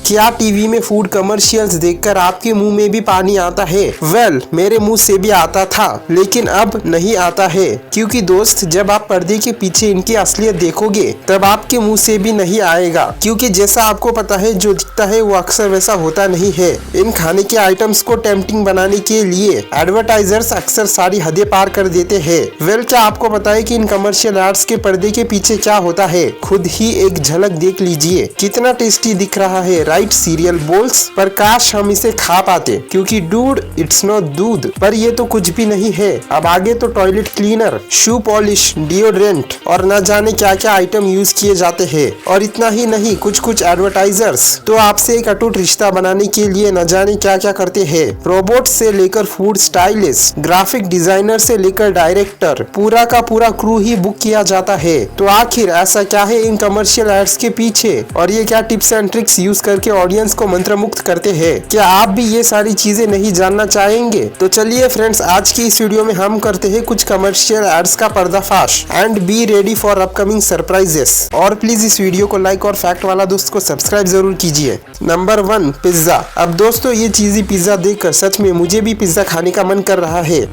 क्या टीवी में food commercials देखकर आपके मुंह में भी पानी आता है? वेल, मेरे मुंह से भी आता था, लेकिन अब नहीं आता है, क्योंकि दोस्त जब आप पर्दे के पीछे इनकी असलियत देखोगे तब आपके मुंह से भी नहीं आएगा, क्योंकि जैसा आपको पता है जो दिखता है वो अक्सर वैसा होता नहीं है। इन खाने के आइटम्स को टेम्पटिंग बनाने के लिए एडवर्टाइजर्स अक्सर सारी हदें पार कर देते हैं। वेल, क्या आपको पता है कि इन कमर्शियल एड्स के पर्दे के पीछे क्या होता है? खुद ही एक झलक देख लीजिए। कितना टेस्टी दिख रहा है, राइट? सीरियल बोल्स, पर काश हम इसे खा पाते, क्योंकि डूड इट्स नॉट दूध। पर ये तो कुछ भी नहीं है। अब आगे तो toilet cleaner, shoe polish, deodorant और न जाने क्या क्या आइटम यूज किए जाते हैं। और इतना ही नहीं, कुछ कुछ एडवर्टाइजर्स तो आपसे एक अटूट रिश्ता बनाने के लिए न जाने क्या क्या करते हैं। रोबोट से लेकर फूड स्टाइलिस्ट, ग्राफिक डिजाइनर से लेकर डायरेक्टर, पूरा का पूरा क्रू ही बुक किया जाता है। तो आखिर ऐसा क्या है इन कमर्शियल एड्स के पीछे, और ये क्या टिप्स एंड ट्रिक्स यूज करके ऑडियंस को मंत्रमुग्ध करते हैं? क्या आप भी ये सारी चीजें नहीं जानना चाहेंगे? तो चलिए फ्रेंड्स, आज की इस वीडियो में हम करते हैं कुछ कमर्शियल एड्स का पर्दाफाश and be ready for upcoming surprises. और प्लीज इस वीडियो को लाइक और फैक्ट वाला दोस्त को सब्सक्राइब जरूर कीजिए। Number 1, pizza. अब दोस्तों, ये चीजी पिज्जा देखकर सच में मुझे भी पिज्जा खाने का मन कर रहा है।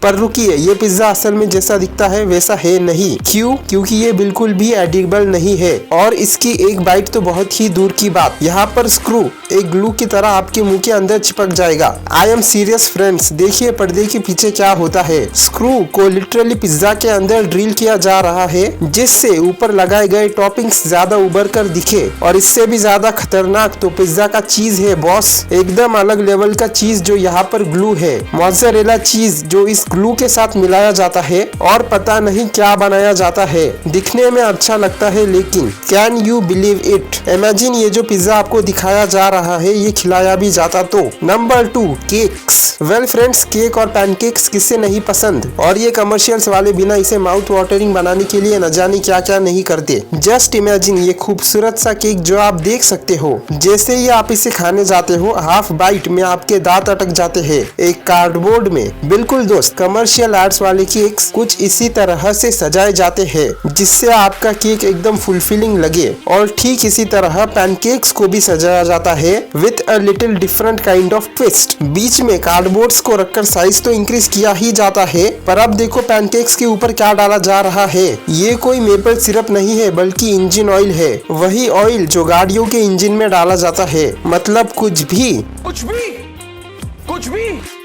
पर रुकिए, ये पिज्जा असल में जैसा दिखता है वैसा है नहीं। क्यों? क्योंकि ये बिल्कुल भी एडिबल नहीं है, और इसकी एक बाइट तो बहुत ही दूर की बात। यहाँ पर स्क्रू एक ग्लू की तरह आपके मुंह के अंदर चिपक जाएगा। आई एम सीरियस फ्रेंड्स, देखिए पर्दे के पीछे क्या होता है। स्क्रू को लिटरली पिज्जा के अंदर ड्रिल किया जा रहा है, जिससे ऊपर लगाए गए टॉपिंग्स ज्यादा उभर कर दिखे। और इससे भी ज्यादा खतरनाक तो पिज्जा का चीज है बॉस, एकदम अलग लेवल का चीज जो यहाँ पर ग्लू है। मोज़रेला चीज जो इस ग्लू के साथ मिलाया जाता है, और पता नहीं क्या बनाया जाता है। दिखने में अच्छा लगता है, लेकिन can you believe it? Imagine ये जो पिज्जा आपको दिखाया जा रहा है ये खिलाया भी जाता तो। Number 2, cakes. Well friends, cake और पैनकेक्स किससे नहीं पसंद, और ये कमर्शियल्स वाले बिना इसे माउथ वाटरिंग बनाने के लिए न जाने क्या क्या नहीं करते। जस्ट इमेजिन ये खूबसूरत सा केक जो आप देख सकते हो। जैसे ही आप इसे खाने जाते हो, हाफ बाइट में आपके दांत अटक जाते हैं एक कार्डबोर्ड में। बिल्कुल दोस्त, कमर्शियल एड्स वाले केक्स कुछ इसी तरह से सजाए जाते हैं जिससे आपका केक एकदम फुलफिलिंग लगे। और ठीक इसी तरह पैनकेक्स को भी सजाया जाता है with a little different kind of twist. बीच में कार्डबोर्ड्स को रखकर साइज तो इंक्रीज किया ही जाता है, पर अब देखो पैनकेक्स के ऊपर क्या डाला जा रहा है। ये कोई मेपल सिरप नहीं है, बल्कि इंजन ऑयल है। वही ऑयल जो गाड़ियों के इंजन में डाला जाता है। मतलब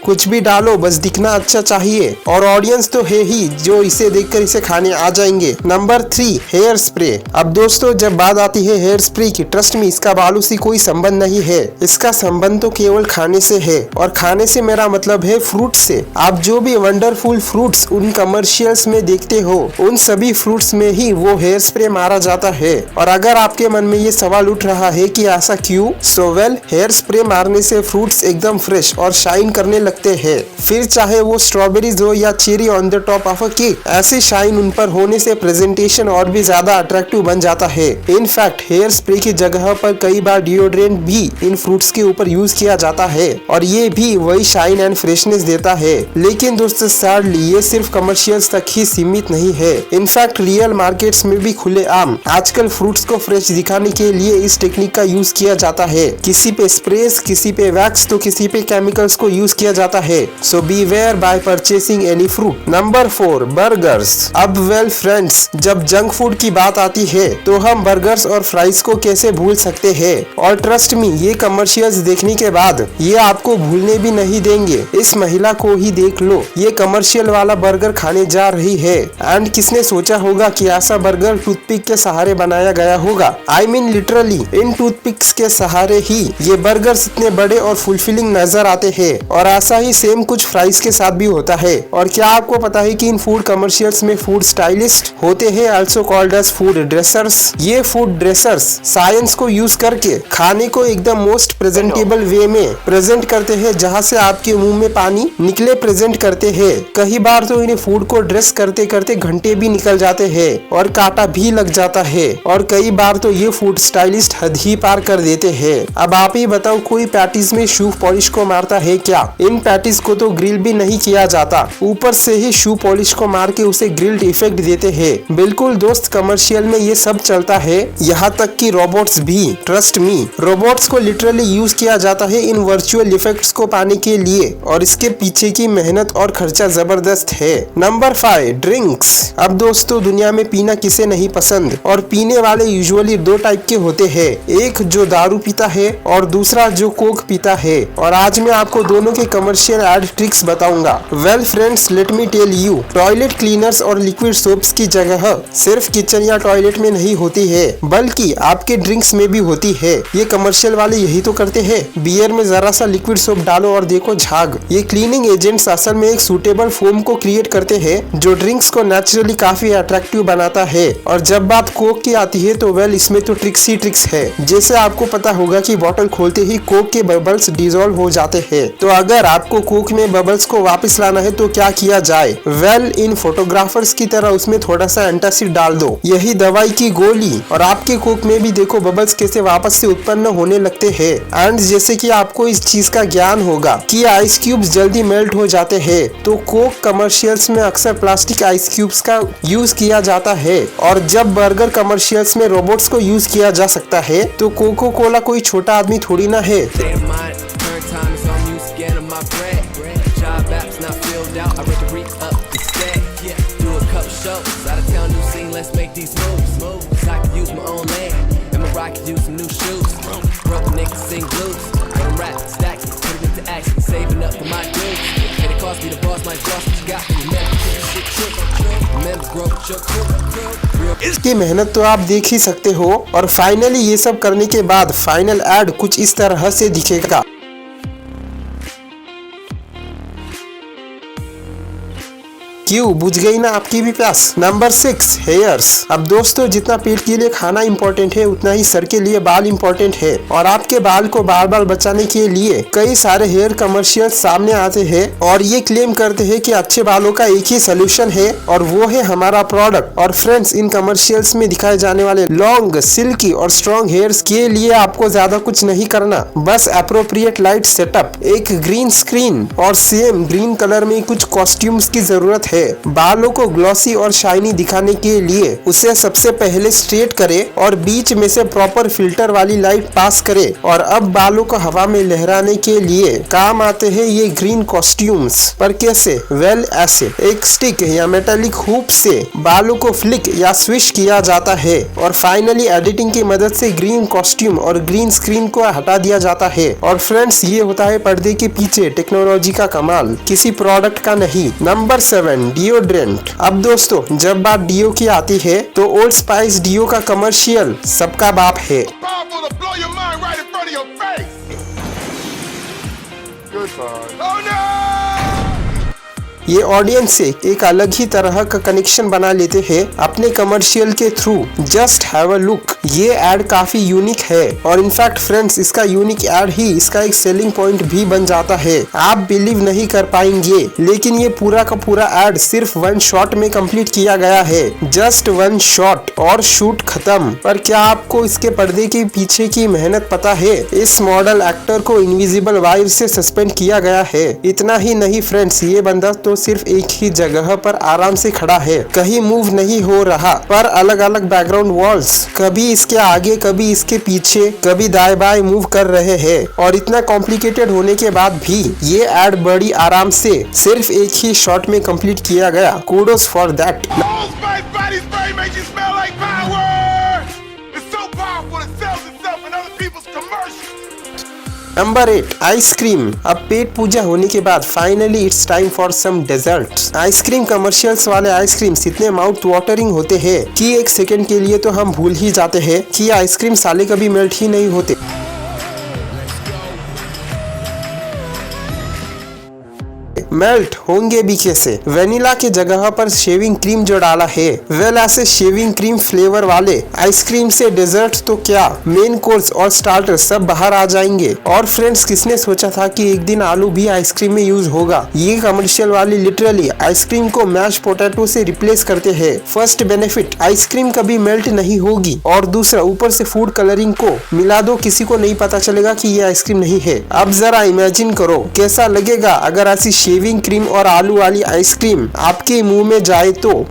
कुछ भी डालो, बस दिखना अच्छा चाहिए। और ऑडियंस तो है ही जो इसे देखकर इसे खाने आ जाएंगे। Number 3, hair spray. अब दोस्तों, जब बात आती है हेयर स्प्रे की, ट्रस्ट में इसका बालों से कोई संबंध नहीं है। इसका संबंध तो केवल खाने से है, और खाने से मेरा मतलब है फ्रूट से। आप जो भी वंडरफुल फ्रूट्स उन कमर्शियल्स में देखते हो, उन सभी फ्रूट्स में ही वो हेयर स्प्रे मारा जाता है। और अगर आपके मन में ये सवाल उठ रहा है कि ऐसा क्यों, सो वेल, हेयर स्प्रे मारने से फ्रूट्स एकदम फ्रेश और शाइन करने लगते हैं। फिर चाहे वो स्ट्रॉबेरीज हो या cherry on the top of a cake, ऐसे शाइन उन पर होने से प्रेजेंटेशन और भी ज्यादा अट्रैक्टिव बन जाता है। इनफैक्ट हेयर स्प्रे की जगह पर कई बार डिओड्रेंट भी इन फ्रूट्स के ऊपर यूज किया जाता है, और ये भी वही शाइन एंड फ्रेशनेस देता है। लेकिन दोस्तों, सैडली ये सिर्फ कमर्शियल्स तक ही सीमित नहीं है। इनफैक्ट रियल मार्केट्स में भी खुलेआम आजकल फ्रूट्स को फ्रेश दिखाने के लिए इस टेक्निक का यूज किया जाता है। किसी पे स्प्रेस, किसी पे वैक्स, तो किसी पे केमिकल्स को यूज किया जाता है। So beware by purchasing any fruit. Number 4, burgers. अब वेल फ्रेंड्स, जब जंक फूड की बात आती है तो हम बर्गर्स और फ्राइज को कैसे भूल सकते हैं। और ट्रस्ट मी, ये कमर्शियल्स देखने के बाद ये आपको भूलने भी नहीं देंगे। इस महिला को ही देख लो, ये कमर्शियल वाला बर्गर खाने जा रही है। एंड किसने सोचा होगा कि ऐसा बर्गर टूथपिक के सहारे बनाया गया होगा। I mean literally in toothpicks के सहारे ही ये बर्गर्स इतने बड़े और फुलफिलिंग नजर आते हैं। और ऐसा ही सेम कुछ फ्राइज के साथ भी होता है। और क्या आपको पता है कि इन फूड कमर्शियल्स में फूड स्टाइलिस्ट होते हैं, also called as food dressers. ये फूड ड्रेसर्स साइंस को यूज करके खाने को एकदम मोस्ट प्रेजेंटेबल वे में प्रेजेंट करते हैं, जहां से आपके मुंह में पानी निकले प्रेजेंट करते हैं। कई बार तो इन्हें फूड को ड्रेस करते करते घंटे भी निकल जाते हैं और कांटा भी लग जाता है। और कई बार तो ये फूड स्टाइलिस्ट हद ही पार कर देते हैं। अब आप ही बताओ, कोई पैटीज में शू पॉलिश को मारता है क्या? इन पैटीज को तो ग्रिल भी नहीं किया जाता, ऊपर से ही शू पॉलिश को मार के उसे ग्रिल्ड इफेक्ट देते हैं। बिल्कुल दोस्त, कमर्शियल में ये सब चलता है, यहाँ तक कि रोबोट्स भी। ट्रस्ट मी, रोबोट्स को लिटरली यूज किया जाता है इन वर्चुअल इफेक्ट्स को पाने के लिए, और इसके पीछे की मेहनत और खर्चा जबरदस्त है। Number 5, drinks. अब दोस्तों, दुनिया में पीना किसे नहीं पसंद, और पीने वाले यूजुअली दो टाइप के होते हैं, एक जो दारू पीता है और दूसरा जो कोक पीता है। और आज मैं आपको दोनों के कमर्शियल एड ट्रिक्स बताऊंगा। Well friends, let me tell you, toilet cleaners और लिक्विड सोप्स की जगह सिर्फ किचन या टॉयलेट में नहीं होती है, बल्कि आपके ड्रिंक्स में भी होती है। ये कमर्शियल वाले यही तो करते हैं, बियर में जरा सा लिक्विड सोप डालो और देखो झाग। ये क्लीनिंग एजेंट्स असल में एक सूटेबल फोम को क्रिएट करते हैं जो ड्रिंक्स को नेचुरली काफी अट्रैक्टिव बनाता है। और जब बात कोक की आती है तो वेल, इसमें तो ट्रिक्स ही ट्रिक्स है। जैसे आपको पता होगा कि बॉटल खोलते ही कोक के बबल्स डिसॉल्व हो जाते हैं, तो अगर आपको कोक में बबल्स को वापस लाना है तो क्या किया जाए? वेल, इन फोटोग्राफर्स की तरह उसमें थोड़ा सा एंटासिड डाल दो, यही दवाई की गोली, और आपके कोक में भी देखो बबल्स कैसे वापस से उत्पन्न होने लगते हैं। एंड जैसे कि आपको इस चीज का ज्ञान होगा कि आइस क्यूब्स जल्दी मेल्ट हो जाते हैं, तो कोक कमर्शियल्स में अक्सर प्लास्टिक आइस क्यूब्स का यूज किया जाता है। और जब बर्गर कमर्शियल्स में रोबोट्स को यूज किया जा सकता है, तो कोको कोला कोई छोटा आदमी थोड़ी ना है। इसकी मेहनत तो आप देख ही सकते हो। और फाइनली ये सब करने के बाद फाइनल एड कुछ इस तरह से दिखेगा। क्यों, बुझ गई ना आपकी भी प्यास? Number 6, hairs. अब दोस्तों, जितना पेट के लिए खाना इम्पोर्टेंट है, उतना ही सर के लिए बाल इम्पोर्टेंट है। और आपके बाल को बार बार बचाने के लिए कई सारे हेयर कमर्शियल सामने आते हैं और ये क्लेम करते हैं कि अच्छे बालों का एक ही सोल्यूशन है, और वो है हमारा प्रोडक्ट। और फ्रेंड्स, इन कमर्शियल्स में दिखाए जाने वाले लॉन्ग, सिल्की और स्ट्रॉन्ग हेयर्स के लिए आपको ज्यादा कुछ नहीं करना, बस अप्रोप्रिएट लाइट सेटअप, एक ग्रीन स्क्रीन और सेम ग्रीन कलर में कुछ कॉस्ट्यूम्स की जरूरत है। बालों को ग्लॉसी और शाइनी दिखाने के लिए उसे सबसे पहले स्ट्रेट करें और बीच में से प्रॉपर फिल्टर वाली लाइट पास करें। और अब बालों को हवा में लहराने के लिए काम आते हैं ये ग्रीन कॉस्ट्यूम्स। पर कैसे? वेल, ऐसे एक स्टिक या मेटालिक हुप से बालों को फ्लिक या स्विश किया जाता है, और फाइनली एडिटिंग की मदद से ग्रीन कॉस्ट्यूम और ग्रीन स्क्रीन को हटा दिया जाता है। और फ्रेंड्स, ये होता है पर्दे के पीछे टेक्नोलॉजी का कमाल, किसी प्रोडक्ट का नहीं। Number 7, deodorant. अब दोस्तों, जब बात डिओ की आती है तो ओल्ड स्पाइस डिओ का कमर्शियल सबका बाप है। ये ऑडियंस से एक अलग ही तरह का कनेक्शन बना लेते हैं अपने कमर्शियल के through. Just have a look, ये एड काफी यूनिक है, और इनफैक्ट फ्रेंड्स, इसका यूनिक एड ही इसका एक सेलिंग पॉइंट भी बन जाता है। आप बिलीव नहीं कर पाएंगे, लेकिन ये पूरा का पूरा एड सिर्फ 1 शॉट में कंप्लीट किया गया है। जस्ट 1 शॉट और शूट खत्म। पर क्या आपको इसके पर्दे के पीछे की मेहनत पता है? इस मॉडल एक्टर को इनविजिबल वायर से सस्पेंड किया गया है। इतना ही नहीं फ्रेंड्स, ये बंदा तो सिर्फ एक ही जगह पर आराम से खड़ा है, कहीं मूव नहीं हो रहा, पर अलग अलग बैकग्राउंड वॉल्स कभी इसके आगे, कभी इसके पीछे, कभी दाएं बाएं मूव कर रहे हैं। और इतना कॉम्प्लिकेटेड होने के बाद भी ये एड बड़ी आराम से सिर्फ एक ही शॉट में कंप्लीट किया गया। Kudos for that. Number 8, ice cream. अब पेट पूजा होने के बाद finally it's time for some desserts. Ice cream commercials वाले आइसक्रीम्स इतने माउथ वाटरिंग होते हैं कि एक सेकंड के लिए तो हम भूल ही जाते हैं कि आइसक्रीम साले कभी मेल्ट ही नहीं होते। मेल्ट होंगे भी कैसे। वेनिला के जगह पर शेविंग क्रीम जो डाला है, वेल ऐसे शेविंग क्रीम फ्लेवर वाले आइसक्रीम से डेजर्ट तो क्या, मेन कोर्स और स्टार्टर सब बाहर आ जाएंगे। और फ्रेंड्स, किसने सोचा था कि एक दिन आलू भी आइसक्रीम में यूज होगा। ये कमर्शियल वाली लिटरली आइसक्रीम को मैश पोटैटो से रिप्लेस करते हैं। फर्स्ट बेनिफिट, आइसक्रीम कभी मेल्ट नहीं होगी, और दूसरा ऊपर से फूड कलरिंग को मिला दो, किसी को नहीं पता चलेगा कि ये आइसक्रीम नहीं है। अब जरा इमेजिन करो कैसा लगेगा अगर ऐसी शेविंग क्रीम और आलू वाली आइसक्रीम आपके मुंह में जाए तो।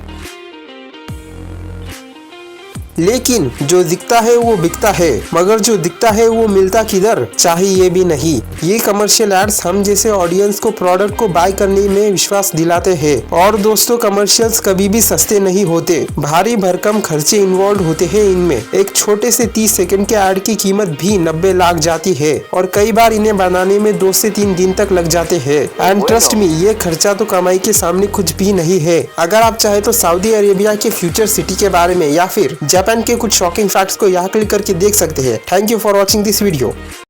लेकिन जो दिखता है वो बिकता है, मगर जो दिखता है वो मिलता किधर, चाहिए भी नहीं। ये कमर्शियल एड्स हम जैसे ऑडियंस को प्रोडक्ट को बाय करने में विश्वास दिलाते हैं। और दोस्तों, कमर्शियल्स कभी भी सस्ते नहीं होते, भारी भरकम खर्चे इन्वॉल्व होते हैं इनमें। एक छोटे से 30 सेकंड के एड की कीमत भी 90 लाख जाती है, और कई बार इन्हें बनाने में 2 से 3 दिन तक लग जाते हैं। एंड ट्रस्ट मी, ये खर्चा तो कमाई के सामने कुछ भी नहीं है। अगर आप चाहे तो सऊदी अरेबिया के फ्यूचर सिटी के बारे में या फिर जापान के कुछ शॉकिंग फैक्ट्स को यहाँ क्लिक करके देख सकते हैं। Thank you for watching this video.